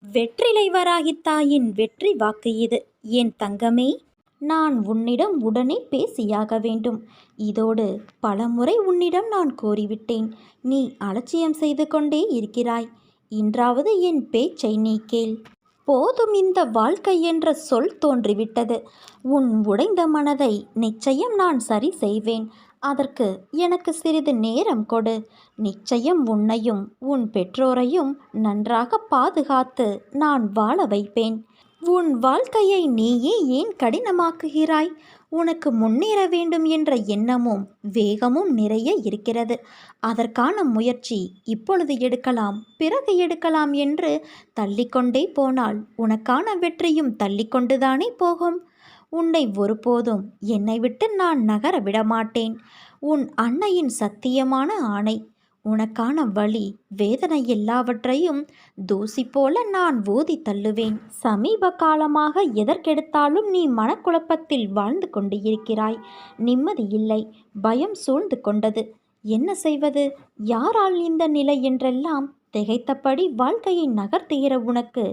வெற்றிலை வராகித் தாயின் வெற்றி வாக்கு இது. என் தங்கமே, நான் உன்னிடம் உடனே பேசியாக வேண்டும். இதோடு பலமுறை உன்னிடம் நான் கோரிவிட்டேன். நீ அலட்சியம் செய்து கொண்டே இருக்கிறாய். இன்றாவது என் பேச்சை நீ கேள். போதும், இந்த வாழ்க்கை என்ற சொல் தோன்றிவிட்டது. உன் உடைந்த மனதை நிச்சயம் நான் சரி செய்வேன். அதற்கு எனக்கு சிறிது நேரம் கொடு. நிச்சயம் உன்னையும் உன் பெற்றோரையும் நன்றாக பாதுகாத்து நான் வாழ வைப்பேன். உன் வாழ்க்கையை நீயே ஏன் கடினமாக்குகிறாய்? உனக்கு முன்னேற வேண்டும் என்ற எண்ணமும் வேகமும் நிறைய இருக்கிறது. அதற்கான முயற்சி இப்பொழுது எடுக்கலாம், பிறகு எடுக்கலாம் என்று தள்ளிக்கொண்டே போனால் உனக்கான வெற்றியும் தள்ளிக்கொண்டுதானே போகும். உன்னை ஒருபோதும் என்னை விட்டு நான் நகர விடமாட்டேன். உன் அன்னையின் சத்தியமான ஆணை. உனக்கான வலி வேதனை எல்லாவற்றையும் தூசி போல நான் ஊதி தள்ளுவேன். சமீப காலமாக எதற்கெடுத்தாலும் நீ மனக்குழப்பத்தில் வாழ்ந்து கொண்டு இருக்கிறாய். நிம்மதி இல்லை, பயம் சூழ்ந்து கொண்டது. என்ன செய்வது, யாரால் இந்த நிலை என்றெல்லாம் திகைத்தபடி வாழ்க்கையை நகர்த்துகிற உனக்கு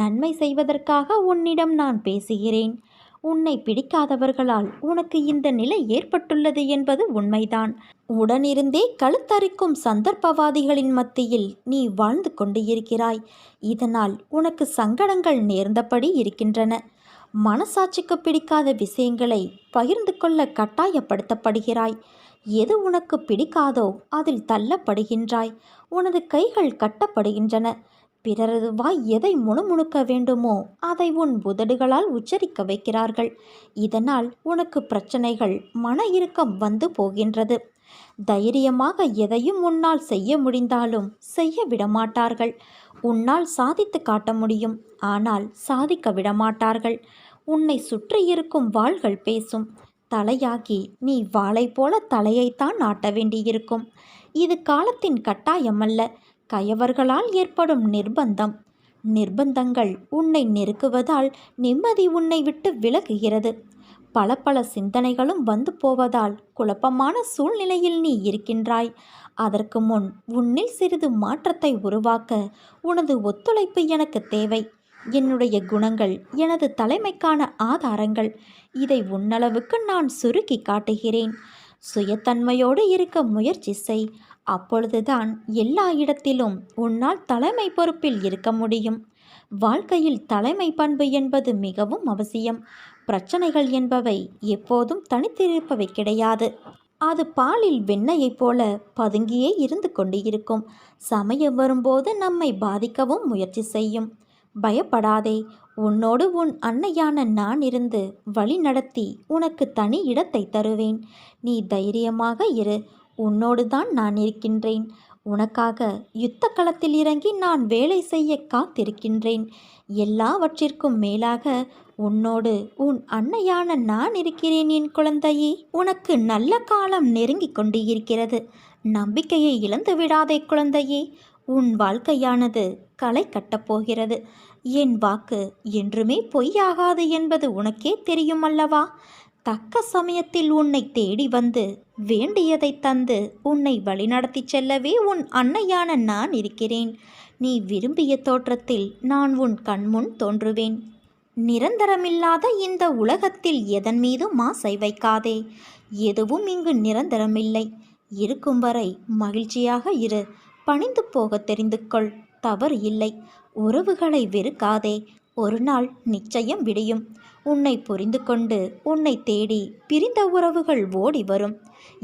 நன்மை செய்வதற்காக உன்னிடம் நான் பேசுகிறேன். உன்னை பிடிக்காதவர்களால் உனக்கு இந்த நிலை ஏற்பட்டுள்ளது என்பது உண்மைதான். உடனிருந்தே கழுத்தரிக்கும் சந்தர்ப்பவாதிகளின் மத்தியில் நீ வாழ்ந்து கொண்டு இருக்கிறாய். இதனால் உனக்கு சங்கடங்கள் நேர்ந்தபடி இருக்கின்றன. மனசாட்சிக்கு பிடிக்காத விஷயங்களை பகிர்ந்து கொள்ள கட்டாயப்படுத்தப்படுகிறாய். எது உனக்கு பிடிக்காதோ அதில் தள்ளப்படுகின்றாய். உனது கைகள் கட்டப்படுகின்றன. பிறரது வாய் எதை முணுமுணுக்க வேண்டுமோ அதை உன் உதடுகளால் உச்சரிக்க வைக்கிறார்கள். இதனால் உனக்கு பிரச்சனைகள், மன இறுக்கம் வந்து போகின்றது. தைரியமாக எதையும் உன்னால் செய்ய முடிந்தாலும் செய்ய விடமாட்டார்கள். உன்னால் சாதித்து காட்ட முடியும், ஆனால் சாதிக்க விடமாட்டார்கள். உன்னை சுற்றி இருக்கும் வாள்கள் பேசும். தலையாகி நீ வாளை போல தலையைத்தான் ஆட்ட வேண்டியிருக்கும். இது காலத்தின் கட்டாயமல்ல, கயவர்களால் ஏற்படும் நிர்பந்தம். நிர்பந்தங்கள் உன்னை நெருக்குவதால் நிம்மதி உன்னை விட்டு விலகுகிறது. பல பல சிந்தனைகளும் வந்து போவதால் குழப்பமான சூழ்நிலையில் நீ இருக்கின்றாய். அதற்கு முன் உன்னில் சிறிது மாற்றத்தை உருவாக்க உனது ஒத்துழைப்பு எனக்கு தேவை. என்னுடைய குணங்கள் எனது தலைமைக்கான ஆதாரங்கள். இதை உன்னளவுக்கு நான் சுருக்கி காட்டுகிறேன். சுயத்தன்மையோடு இருக்க முயற்சி செய். அப்பொழுதுதான் எல்லா இடத்திலும் உன்னால் தலைமை பொறுப்பில் இருக்க முடியும். வாழ்க்கையில் தலைமை பண்பு என்பது மிகவும் அவசியம். பிரச்சனைகள் என்பவை எப்போதும் தனித்திருப்பவை கிடையாது. அது பாலில் வெண்ணெயைப் போல பதுங்கியே இருந்து கொண்டு இருக்கும். சமயம் வரும்போது நம்மை பாதிக்கவும் முயற்சி செய்யும். பயப்படாதே. உன்னோடு உன் அன்னையான நான் இருந்து வழி நடத்தி உனக்கு தனி இடத்தை தருவேன். நீ தைரியமாக இரு. உன்னோடு தான் நான் இருக்கின்றேன். உனக்காக யுத்த களத்தில் இறங்கி நான் வேலை செய்ய காத்திருக்கின்றேன். எல்லாவற்றிற்கும் மேலாக உன்னோடு உன் அன்னையான நான் இருக்கிறேன் என் குழந்தையே. உனக்கு நல்ல காலம் நெருங்கி கொண்டு இருக்கிறது. நம்பிக்கையை இழந்து விடாதே குழந்தையே. உன் வாழ்க்கையானது களை கட்டப்போகிறது. என் வாக்கு என்றுமே பொய்யாகாது என்பது உனக்கே தெரியும் அல்லவா? தக்க சமயத்தில் உன்னை தேடி வந்து வேண்டியதை தந்து உன்னை வழிநடத்தி செல்லவே உன் அன்னையான நான் இருக்கிறேன். நீ விரும்பிய தோற்றத்தில் நான் உன் கண்முன் தோன்றுவேன். நிரந்தரமில்லாத இந்த உலகத்தில் எதன் மீதும் ஆசை வைக்காதே. எதுவும் இங்கு நிரந்தரமில்லை. இருக்கும் வரை மகிழ்ச்சியாக இரு. பணிந்து போக தெரிந்து கொள். தவறு இல்லை. உறவுகளை வெறுக்காதே. ஒரு நாள் நிச்சயம் விடியும். உன்னை புரிந்து கொண்டு உன்னை தேடி பிரிந்த உறவுகள் ஓடி வரும்.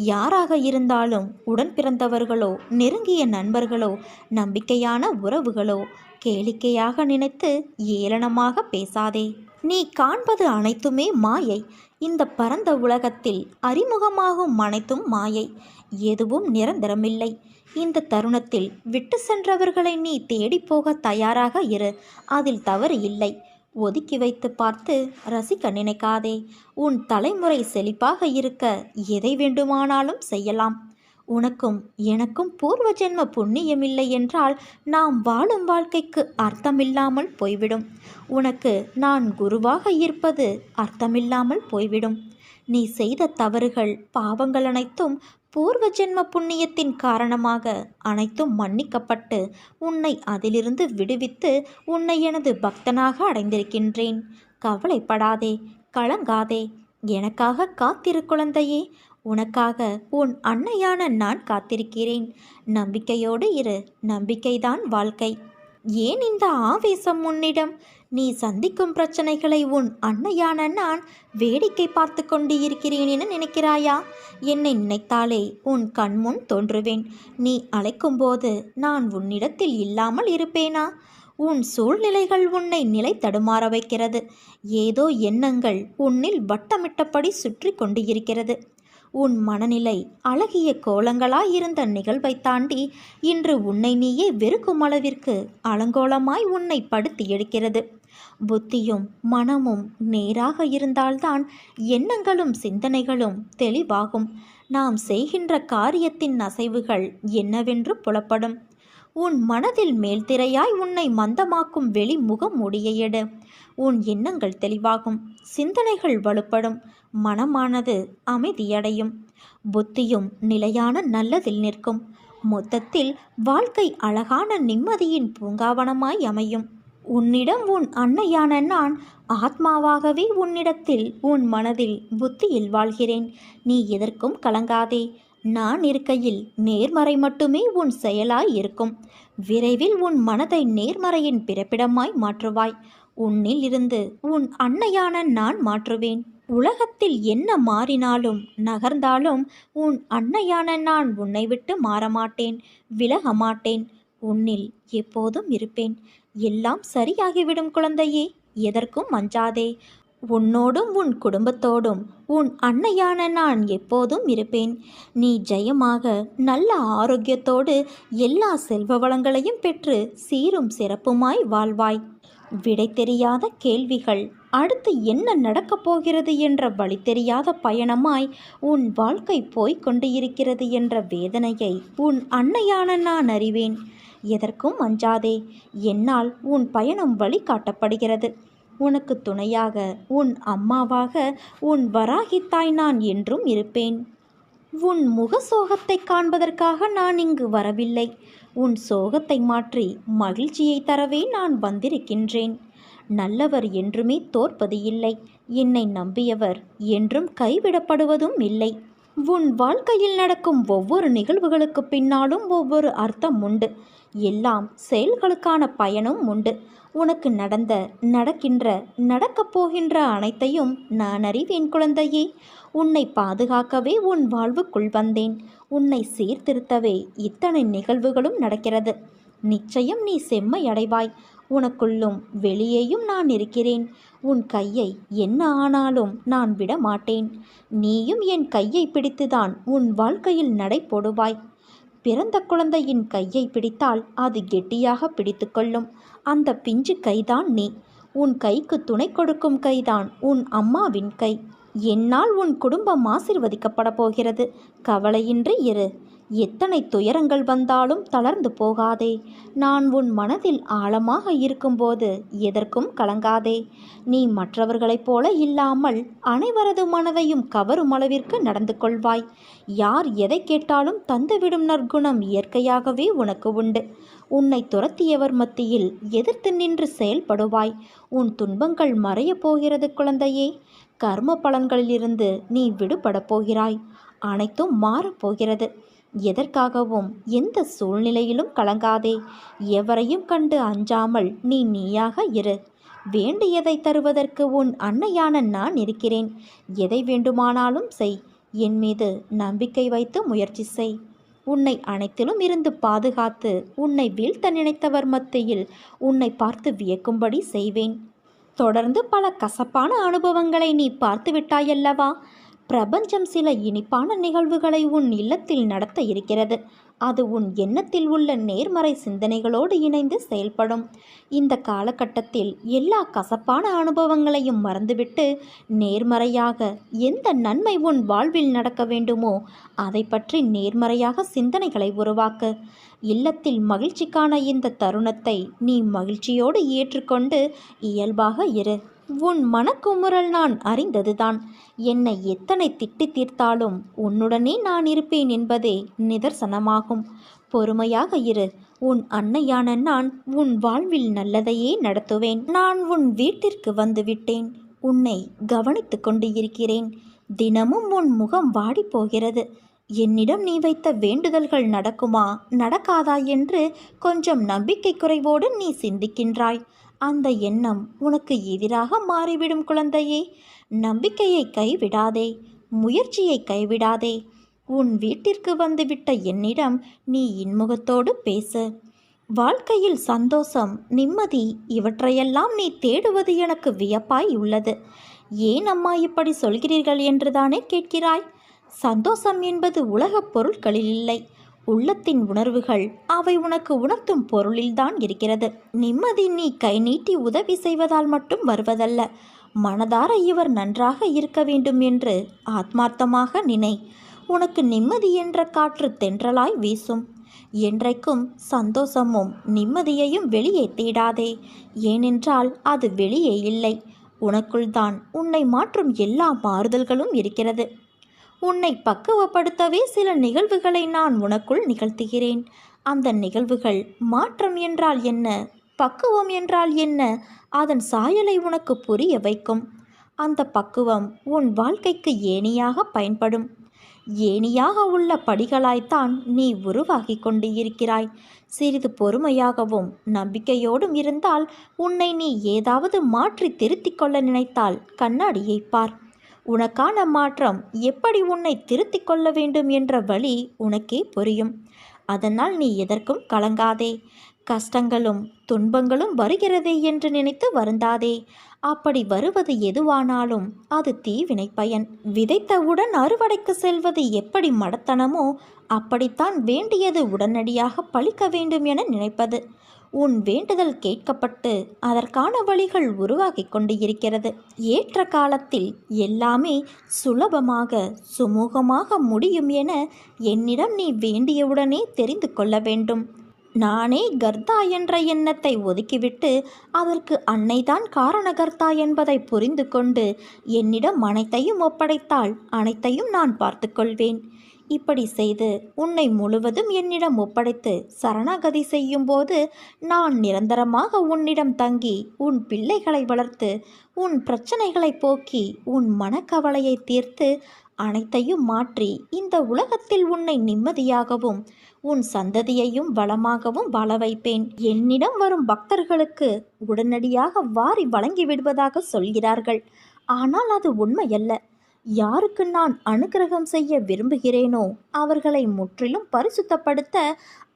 யாராக இருந்தாலும் உடன் பிறந்தவர்களோ, நெருங்கிய நண்பர்களோ, நம்பிக்கையான உறவுகளோ, கேளிக்கையாக நினைத்து ஏளனமாக பேசாதே. நீ காண்பது அனைத்துமே மாயை. இந்த பரந்த உலகத்தில் அறிமுகமாகும் அனைத்தும் மாயை. எதுவும் நிரந்தரமில்லை. இந்த தருணத்தில் விட்டு சென்றவர்களை நீ தேடி போக தயாராக இரு. அதில் தவறு இல்லை. ஒதுக்கி வைத்து பார்த்து ரசிக்க நினைக்காதே. உன் தலைமுறை செழிப்பாக இருக்க எதை வேண்டுமானாலும் செய்யலாம். உனக்கும் எனக்கும் பூர்வ ஜென்ம புண்ணியமில்லை என்றால் நாம் வாழும் வாழ்க்கைக்கு அர்த்தமில்லாமல் போய்விடும். உனக்கு நான் குருவாக இருப்பது அர்த்தமில்லாமல் போய்விடும். நீ செய்த தவறுகள், பாவங்கள் அனைத்தும் பூர்வ ஜென்ம புண்ணியத்தின் காரணமாக அனைத்தும் மன்னிக்கப்பட்டு உன்னை அதிலிருந்து விடுவித்து உன்னை எனது பக்தனாக அடைந்திருக்கின்றேன். கவலைப்படாதே, கலங்காதே. எனக்காக காத்திரு குழந்தையே. உனக்காக உன் அன்னையான நான் காத்திருக்கிறேன். நம்பிக்கையோடு இரு. நம்பிக்கைதான் வாழ்க்கை. ஏன் இந்த ஆவேசம் உன்னிடம்? நீ சந்திக்கும் பிரச்சனைகளை உன் அன்னையான நான் வேடிக்கை பார்த்து கொண்டு இருக்கிறேன் என நினைக்கிறாயா? என்னை நினைத்தாலே உன் கண்முன் தோன்றுவேன். நீ அழைக்கும்போது நான் உன்னிடத்தில் இல்லாமல் இருப்பேனா? உன் சூழ்நிலைகள் உன்னை நிலை தடுமாற வைக்கிறது. ஏதோ எண்ணங்கள் உன்னில் வட்டமிட்டபடி சுற்றி கொண்டு இருக்கிறது. உன் மனநிலை அழகிய கோலங்களாயிருந்த நிகழ்வை தாண்டி இன்று உன்னை நீயே வெறுக்கும் அளவிற்கு அலங்கோலமாய் உன்னை படுத்தி எடுக்கிறது. புத்தியும் மனமும் நேராக இருந்தால்தான் எண்ணங்களும் சிந்தனைகளும் தெளிவாகும். நாம் செய்கின்ற காரியத்தின் அசைவுகள் என்னவென்று புலப்படும். உன் மனதில் மேல்திரையாய் உன்னை மந்தமாக்கும் வெளி முகம் முடியெடு. உன் எண்ணங்கள் தெளிவாகும். சிந்தனைகள் வலுப்படும். மனமானது அமைதியடையும். புத்தியும் நிலையான நல்லதில் நிற்கும். மொத்தத்தில் வாழ்க்கை அழகான நிம்மதியின் பூங்காவனமாய் அமையும். உன்னிடம் உன் அன்னையான நான் ஆத்மாவாகவே உன்னிடத்தில் உன் மனதில் புத்தியில் வாழ்கிறேன். நீ எதற்கும் கலங்காதே. நான் இருக்கையில் நேர்மறை மட்டுமே உன் செயலாய் இருக்கும். விரைவில் உன் மனதை நேர்மறையின் பிறப்பிடமாய் மாற்றுவாய். உன்னில் இருந்து உன் அன்னையான நான் மாற்றுவேன். உலகத்தில் என்ன மாறினாலும் நகர்ந்தாலும் உன் அன்னையான நான் உன்னை விட்டு மாறமாட்டேன், விலக மாட்டேன். உன்னில் எப்போதும் இருப்பேன். எல்லாம் சரியாகிவிடும் குழந்தையே. எதற்கும் அஞ்சாதே. உன்னோடும் உன் குடும்பத்தோடும் உன் அன்னையான நான் எப்போதும் இருப்பேன். நீ ஜெயமாக நல்ல ஆரோக்கியத்தோடு எல்லா செல்வ வளங்களையும் பெற்று சீரும் சிறப்புமாய் வாழ்வாய். விடை தெரியாத கேள்விகள், அடுத்து என்ன நடக்கப் போகிறது என்ற வழி தெரியாத பயணமாய் உன் வாழ்க்கை போய்க் கொண்டு இருக்கிறது என்ற வேதனையை உன் அன்னையான நான் அறிவேன். எதற்கும் அஞ்சாதே. என்னால் உன் பயணம் வழிகாட்டப்படுகிறது. உனக்கு துணையாக உன் அம்மாவாக உன் வராகித்தாய் நான் என்றும் இருப்பேன். உன் முக சோகத்தை காண்பதற்காக நான் இங்கு வரவில்லை. உன் சோகத்தை மாற்றி மகிழ்ச்சியை தரவே நான் வந்திருக்கின்றேன். நல்லவர் என்றுமே தோற்பது இல்லை. என்னை நம்பியவர் என்றும் கைவிடப்படுவதும் இல்லை. உன் வாழ்க்கையில் நடக்கும் ஒவ்வொரு நிகழ்வுகளுக்கு பின்னாலும் ஒவ்வொரு அர்த்தம் உண்டு. எல்லாம் செயல்களுக்கான பயனும் உண்டு. உனக்கு நடந்த, நடக்கின்ற, நடக்கப் போகின்ற அனைத்தையும் நான் அறிவேன் குழந்தையே. உன்னை பாதுகாக்கவே உன் வாழ்வுக்குள் வந்தேன். உன்னை சீர்திருத்தவே இத்தனை நிகழ்வுகளும் நடக்கிறது. நிச்சயம் நீ செம்மை அடைவாய். உனக்குள்ளும் வெளியேயும் நான் இருக்கிறேன். உன் கையை என்ன ஆனாலும் நான் விட மாட்டேன். நீயும் என் கையை பிடித்துதான் உன் வாழ்க்கையில் நடை போடுவாய். பிறந்த குழந்தையின் கையை பிடித்தால் அது கெட்டியாக பிடித்து கொள்ளும். அந்த பிஞ்சு கைதான் நீ. உன் கைக்கு துணை கொடுக்கும் கைதான் உன் அம்மாவின் கை. என்னால் உன் குடும்பம் ஆசீர்வதிக்கப்பட போகிறது. கவலையின்றி இரு. எத்தனை துயரங்கள் வந்தாலும் தளர்ந்து போகாதே. நான் உன் மனதில் ஆழமாக இருக்கும்போது எதற்கும் கலங்காதே. நீ மற்றவர்களைப் போல இல்லாமல் அனைவரது மனதையும் கவரும் அளவிற்கு நடந்து கொள்வாய். யார் எதை கேட்டாலும் தந்துவிடும் நற்குணம் இயற்கையாகவே உனக்கு உண்டு. உன்னை துரத்தியவர் மத்தியில் எதிர்த்து நின்று செயல்படுவாய். உன் துன்பங்கள் மறையப் போகிறது குழந்தையே. கர்ம பலன்களிலிருந்து நீ விடுபடப் போகிறாய். அனைத்தும் மாறப்போகிறது. எதற்காகவும் எந்த சூழ்நிலையிலும் கலங்காதே. எவரையும் கண்டு அஞ்சாமல் நீ நீயாக இரு. வேண்டியதை தருவதற்கு உன் அன்னையான நான் இருக்கிறேன். எதை வேண்டுமானாலும் செய். என் மீது நம்பிக்கை வைத்து முயற்சி செய். உன்னை அனைத்திலும் இருந்து பாதுகாத்து உன்னை வீழ்த்த நினைத்தவர் மத்தியில் உன்னை பார்த்து வியக்கும்படி செய்வேன். தொடர்ந்து பல கசப்பான அனுபவங்களை நீ பார்த்து விட்டாயல்லவா? பிரபஞ்சம் சில இனிப்பான நிகழ்வுகளை உன் இல்லத்தில் நடத்த இருக்கிறது. அது உன் எண்ணத்தில் உள்ள நேர்மறை சிந்தனைகளோடு இணைந்து செயல்படும். இந்த காலகட்டத்தில் எல்லா கசப்பான அனுபவங்களையும் மறந்துவிட்டு நேர்மறையாக எந்த நன்மை உன் வாழ்வில் நடக்க வேண்டுமோ அதை பற்றி நேர்மறையாக சிந்தனைகளை உருவாக்கு. இல்லத்தில் மகிழ்ச்சிக்கான இந்த தருணத்தை நீ மகிழ்ச்சியோடு ஏற்றுக்கொண்டு இயல்பாக இரு. உன் மனக்குமுறல் நான் அறிந்ததுதான். என்னை எத்தனை திட்டி தீர்த்தாலும் உன்னுடனே நான் இருப்பேன் என்பதே நிதர்சனமாகும். பொறுமையாக இரு. உன் அன்னையான நான் உன் வாழ்வில் நல்லதையே நடத்துவேன். நான் உன் வீட்டிற்கு வந்துவிட்டேன். உன்னை கவனித்து கொண்டு இருக்கிறேன். தினமும் உன் முகம் வாடி போகிறது. என்னிடம் நீ வைத்த வேண்டுதல்கள் நடக்குமா நடக்காதா என்று கொஞ்சம் நம்பிக்கை குறைவோடு நீ சிந்திக்கின்றாய். அந்த எண்ணம் உனக்கு எதிராக மாறிவிடும் குழந்தையே. நம்பிக்கையை கைவிடாதே, முயற்சியை கைவிடாதே. உன் வீட்டிற்கு வந்துவிட்ட என்னிடம் நீ இன்முகத்தோடு பேசு. வாழ்க்கையில் சந்தோஷம், நிம்மதி இவற்றையெல்லாம் நீ தேடுவது எனக்கு வியப்பாய் உள்ளது. ஏன் அம்மா இப்படி சொல்கிறீர்கள் என்றுதானே கேட்கிறாய்? சந்தோஷம் என்பது உலகப் பொருட்களில் இல்லை, உள்ளத்தின் உணர்வுகள். அவை உனக்கு உணர்த்தும் பொருளில்தான் இருக்கிறது. நிம்மதி நீ கை நீட்டி உதவி செய்வதால் மட்டும் வருவதல்ல. மனதார இவர் நன்றாக இருக்க வேண்டும் என்று ஆத்மார்த்தமாக நினை. உனக்கு நிம்மதி என்ற காற்று தென்றலாய் வீசும். என்றைக்கும் சந்தோஷமும் நிம்மதியையும் வெளியே தேடாதே. ஏனென்றால் அது வெளியே இல்லை, உனக்குள்தான் உன்னை மாற்றும் எல்லா மாறுதல்களும் இருக்கிறது. உன்னை பக்குவப்படுத்தவே சில நிகழ்வுகளை நான் உனக்குள் நிகழ்த்துகிறேன். அந்த நிகழ்வுகள் மாற்றம் என்றால் என்ன, பக்குவம் என்றால் என்ன, அதன் சாயலை உனக்கு புரிய வைக்கும். அந்த பக்குவம் உன் வாழ்க்கைக்கு ஏணியாக பயன்படும். ஏணியாக உள்ள படிகளாய்த்தான் நீ உருவாகி கொண்டு இருக்கிறாய். சிறிது பொறுமையாகவும் நம்பிக்கையோடும் இருந்தால், உன்னை நீ ஏதாவது மாற்றி திருத்திக் கொள்ள நினைத்தால் கண்ணாடியை பார். உனக்கான மாற்றம் எப்படி உன்னை திருத்திக் கொள்ள வேண்டும் என்ற வழி உனக்கே புரியும். அதனால் நீ எதற்கும் கலங்காதே. கஷ்டங்களும் துன்பங்களும் வருகிறதே என்று நினைத்து வருந்தாதே. அப்படி வருவது எதுவானாலும் அது தீவினை பயன். விதைத்தவுடன் அறுவடைக்கு செல்வது எப்படி மடத்தனமோ, அப்படித்தான் வேண்டியது உடனடியாக பலிக்க வேண்டும் என நினைப்பது. உன் வேண்டுதல் கேட்கப்பட்டு அதற்கான வழிகள் உருவாகி கொண்டு இருக்கிறது. ஏற்ற காலத்தில் எல்லாமே சுலபமாக சுமூகமாக முடியும் என என்னிடம் நீ வேண்டியவுடனே தெரிந்து கொள்ள வேண்டும். நானே கர்த்தா என்ற எண்ணத்தை ஒதுக்கிவிட்டு அதற்கு அன்னைதான் காரணகர்த்தா என்பதை புரிந்து கொண்டு என்னிடம் அனைத்தையும் ஒப்படைத்தால் அனைத்தையும் நான் பார்த்து கொள்வேன். இப்படி செய்து உன்னை முழுவதும் என்னிடம் ஒப்படைத்து சரணாகதி செய்யும்போது நான் நிரந்தரமாக உன்னிடம் தங்கி உன் பிள்ளைகளை வளர்த்து உன் பிரச்சனைகளை போக்கி உன் மனக்கவலையை தீர்த்து அனைத்தையும் மாற்றி இந்த உலகத்தில் உன்னை நிம்மதியாகவும் உன் சந்ததியையும் வளமாகவும் வாழ வைப்பேன். என்னிடம் வரும் பக்தர்களுக்கு உடனடியாக வாரி வழங்கி விடுவதாக சொல்கிறார்கள். ஆனால் அது உண்மையல்ல. யாருக்கு நான் அனுக்கிரகம் செய்ய விரும்புகிறேனோ அவர்களை முற்றிலும் பரிசுத்தப்படுத்த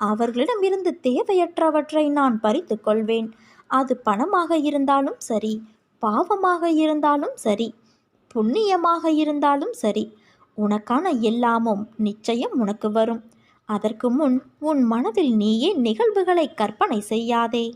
அவர்களிடமிருந்து தேவையற்றவற்றை நான் பறித்து கொள்வேன். அது பணமாக இருந்தாலும் சரி, பாவமாக இருந்தாலும் சரி, புண்ணியமாக இருந்தாலும் சரி, உனக்கான எல்லாமும் நிச்சயம் உனக்கு வரும். அதற்கு முன் உன் மனதில் நீயே நிகழ்வுகளை கற்பனை செய்யாதே.